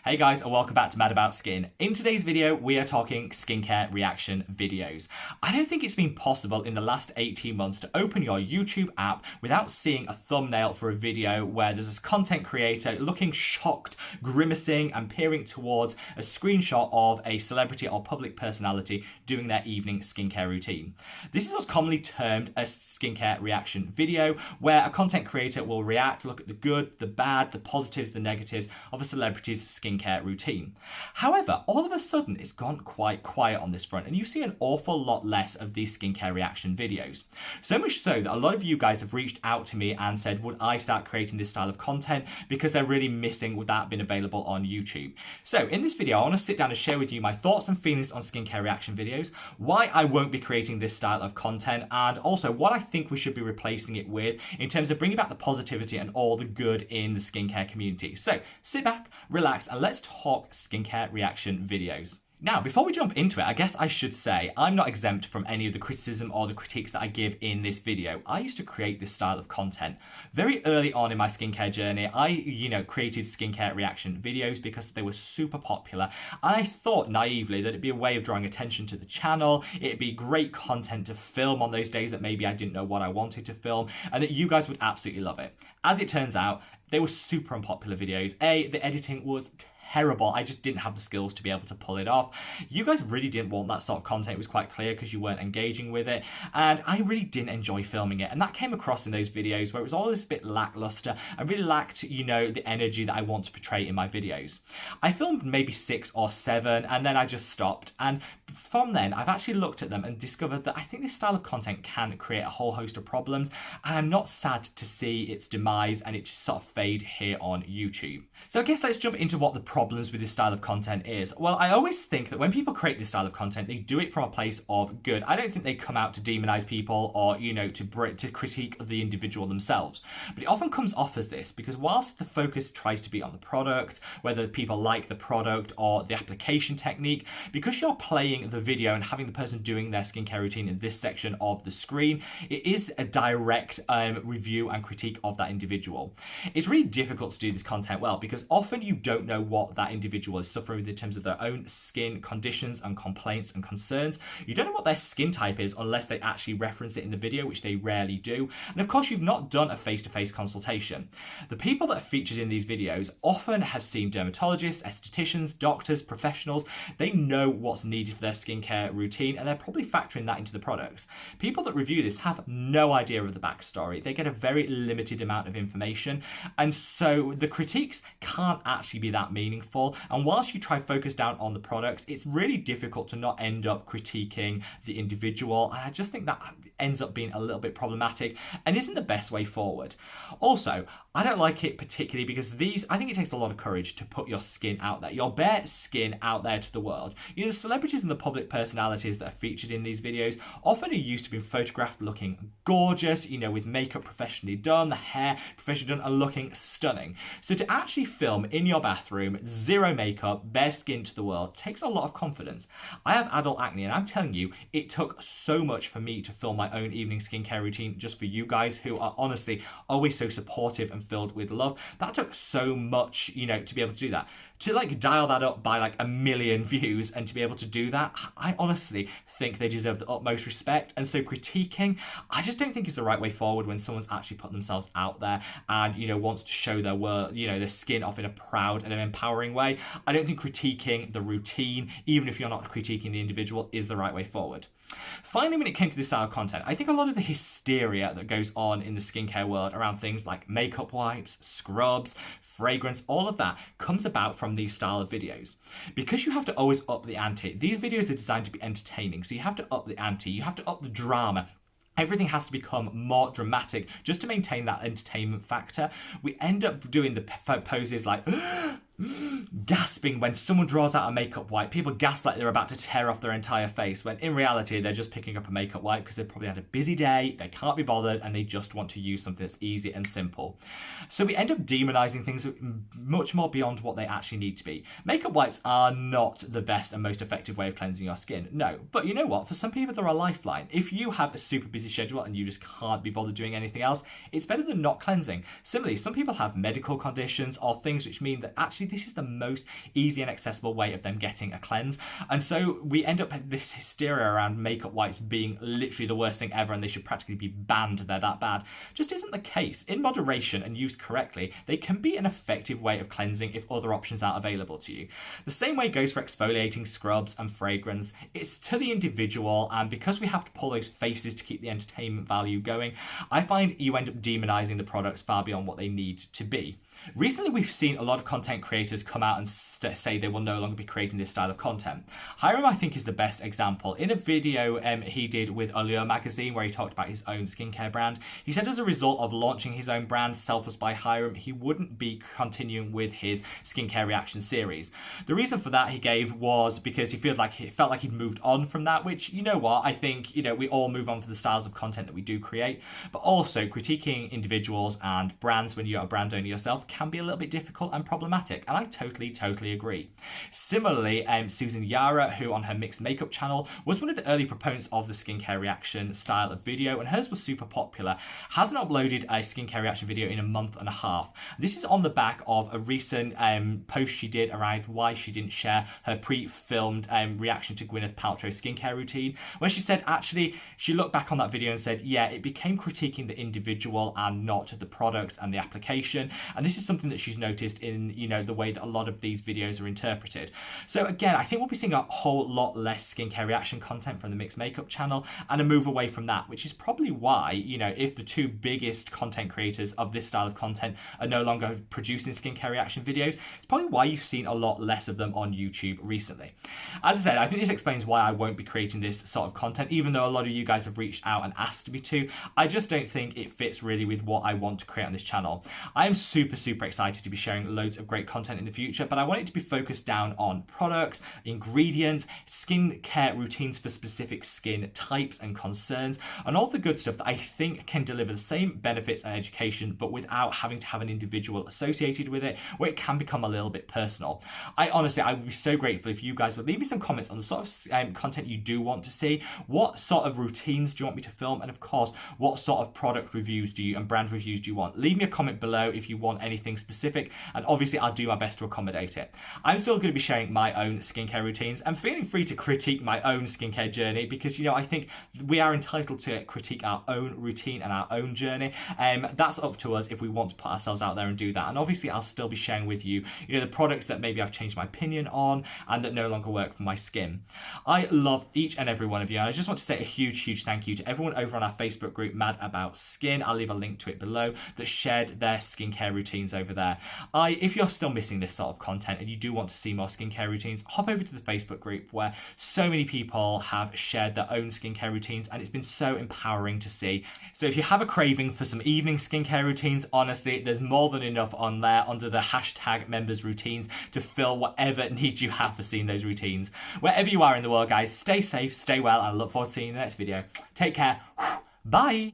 Hey guys, and welcome back to Mad About Skin. In today's video, we are talking skincare reaction videos. I don't think it's been possible in the last 18 months to open your YouTube app without seeing a thumbnail for a video where there's this content creator looking shocked, grimacing, and peering towards a screenshot of a celebrity or public personality doing their evening skincare routine. This is what's commonly termed a skincare reaction video, where a content creator will react, look at the good, the bad, the positives, the negatives of a celebrity's skincare routine. However, all of a sudden it's gone quite quiet on this front, and you see an awful lot less of these skincare reaction videos. So much so that a lot of you guys have reached out to me and said, would I start creating this style of content, because they're really missing with that being available on YouTube. So in this video, I want to sit down and share with you my thoughts and feelings on skincare reaction videos, why I won't be creating this style of content, and also what I think we should be replacing it with in terms of bringing back the positivity and all the good in the skincare community. So sit back, relax, and let's talk skincare reaction videos. Now, before we jump into it, I guess I should say I'm not exempt from any of the criticism or the critiques that I give in this video. I used to create this style of content. Very early on in my skincare journey, I created skincare reaction videos because they were super popular. And I thought naively that it'd be a way of drawing attention to the channel. It'd be great content to film on those days that maybe I didn't know what I wanted to film, and that you guys would absolutely love it. As it turns out, they were super unpopular videos. The editing was terrible. I just didn't have the skills to be able to pull it off. You guys really didn't want that sort of content. It was quite clear because you weren't engaging with it, and I really didn't enjoy filming it, and that came across in those videos where it was always a bit lackluster and really lacked, the energy that I want to portray in my videos. I filmed maybe 6 or 7, and then I just stopped, and from then I've actually looked at them and discovered that I think this style of content can create a whole host of problems, and I'm not sad to see its demise and it sort of fade here on YouTube. So I guess let's jump into what the problems with this style of content is. Well, I always think that when people create this style of content, they do it from a place of good. I don't think they come out to demonize people or, to critique the individual themselves. But it often comes off as this, because whilst the focus tries to be on the product, whether people like the product or the application technique, because you're playing the video and having the person doing their skincare routine in this section of the screen, it is a direct review and critique of that individual. It's really difficult to do this content well, because often you don't know what that individual is suffering with in terms of their own skin conditions and complaints and concerns. You don't know what their skin type is unless they actually reference it in the video, which they rarely do. And of course, you've not done a face-to-face consultation. The people that are featured in these videos often have seen dermatologists, estheticians, doctors, professionals. They know what's needed for their skincare routine, and they're probably factoring that into the products. People that review this have no idea of the backstory. They get a very limited amount of information, and so the critiques can't actually be that meaningful. And whilst you try to focus down on the products, it's really difficult to not end up critiquing the individual, and I just think that ends up being a little bit problematic and isn't the best way forward. Also, I don't like it particularly because I think it takes a lot of courage to put your skin out there, your bare skin out there to the world. The celebrities and the public personalities that are featured in these videos often are used to being photographed looking gorgeous, with makeup professionally done, the hair professionally done, and looking stunning. So to actually film in your bathroom, zero makeup, bare skin to the world, takes a lot of confidence. I have adult acne, and I'm telling you, it took so much for me to film my own evening skincare routine just for you guys who are honestly always so supportive and filled with love. That took so much, to be able to do that. To dial that up by 1 million views and to be able to do that, I honestly think they deserve the utmost respect. And so critiquing, I just don't think is the right way forward when someone's actually put themselves out there and, wants to show their world, their skin off in a proud and an empowering way. I don't think critiquing the routine, even if you're not critiquing the individual, is the right way forward. Finally, when it came to this style of content, I think a lot of the hysteria that goes on in the skincare world around things like makeup wipes, scrubs, fragrance, all of that comes about from these style of videos. Because you have to always up the ante, these videos are designed to be entertaining, so you have to up the ante, you have to up the drama. Everything has to become more dramatic just to maintain that entertainment factor. We end up doing the poses like gasping when someone draws out a makeup wipe. People gasp like they're about to tear off their entire face, when in reality they're just picking up a makeup wipe because they've probably had a busy day, they can't be bothered, and they just want to use something that's easy and simple. So we end up demonizing things much more beyond what they actually need to be. Makeup wipes are not the best and most effective way of cleansing your skin, no. But you know what? For some people, they're a lifeline. If you have a super busy schedule and you just can't be bothered doing anything else, it's better than not cleansing. Similarly, some people have medical conditions or things which mean that actually this is the most most easy and accessible way of them getting a cleanse. And so we end up with this hysteria around makeup wipes being literally the worst thing ever and they should practically be banned, they're that bad. Just isn't the case. In moderation and used correctly, they can be an effective way of cleansing if other options aren't available to you. The same way goes for exfoliating scrubs and fragrance. It's to the individual, and because we have to pull those faces to keep the entertainment value going, I find you end up demonizing the products far beyond what they need to be. Recently, we've seen a lot of content creators come out and say they will no longer be creating this style of content. Hiram, I think, is the best example. In a video he did with Allure magazine where he talked about his own skincare brand, he said as a result of launching his own brand, Selfless by Hiram, he wouldn't be continuing with his skincare reaction series. The reason for that he gave was because he felt like he'd moved on from that, which, you know what, I think, you know, we all move on for the styles of content that we do create, but also critiquing individuals and brands when you're a brand owner yourself can be a little bit difficult and problematic, and I totally agree. Similarly, SusanYaRa, who on her mixed makeup channel was one of the early proponents of the skincare reaction style of video, and hers was super popular, hasn't uploaded a skincare reaction video in a month and a half. This is on the back of a recent post she did around why she didn't share her pre-filmed reaction to Gwyneth Paltrow's skincare routine, where she said actually she looked back on that video and said, yeah, it became critiquing the individual and not the product and the application, and this is something that she's noticed in, you know, the way that a lot of these videos are interpreted. So again, I think we'll be seeing a whole lot less skincare reaction content from the mixed makeup channel and a move away from that, which is probably why, you know, if the two biggest content creators of this style of content are no longer producing skincare reaction videos, it's probably why you've seen a lot less of them on YouTube recently. As I said, I think this explains why I won't be creating this sort of content, even though a lot of you guys have reached out and asked me to. I just don't think it fits really with what I want to create on this channel. I am super excited to be sharing loads of great content in the future, but I want it to be focused down on products, ingredients, skincare routines for specific skin types and concerns, and all the good stuff that I think can deliver the same benefits and education, but without having to have an individual associated with it, where it can become a little bit personal. I would be so grateful if you guys would leave me some comments on the sort of content you do want to see, what sort of routines do you want me to film, and of course, what sort of product reviews and brand reviews do you want. Leave me a comment below if you want anything specific, and obviously I'll do my best to accommodate it. I'm still going to be sharing my own skincare routines and feeling free to critique my own skincare journey, because, you know, I think we are entitled to critique our own routine and our own journey. That's up to us if we want to put ourselves out there and do that. And obviously I'll still be sharing with you, you know, the products that maybe I've changed my opinion on and that no longer work for my skin. I love each and every one of you, and I just want to say a huge thank you to everyone over on our Facebook group Mad About Skin. I'll leave a link to it below, that shared their skincare routines over there. If you're still missing this sort of content and you do want to see more skincare routines, hop over to the Facebook group where so many people have shared their own skincare routines, and it's been so empowering to see. So if you have a craving for some evening skincare routines, honestly, there's more than enough on there under the hashtag members routines to fill whatever needs you have for seeing those routines. Wherever you are in the world, guys, stay safe, stay well, and I look forward to seeing you in the next video. Take care. Bye.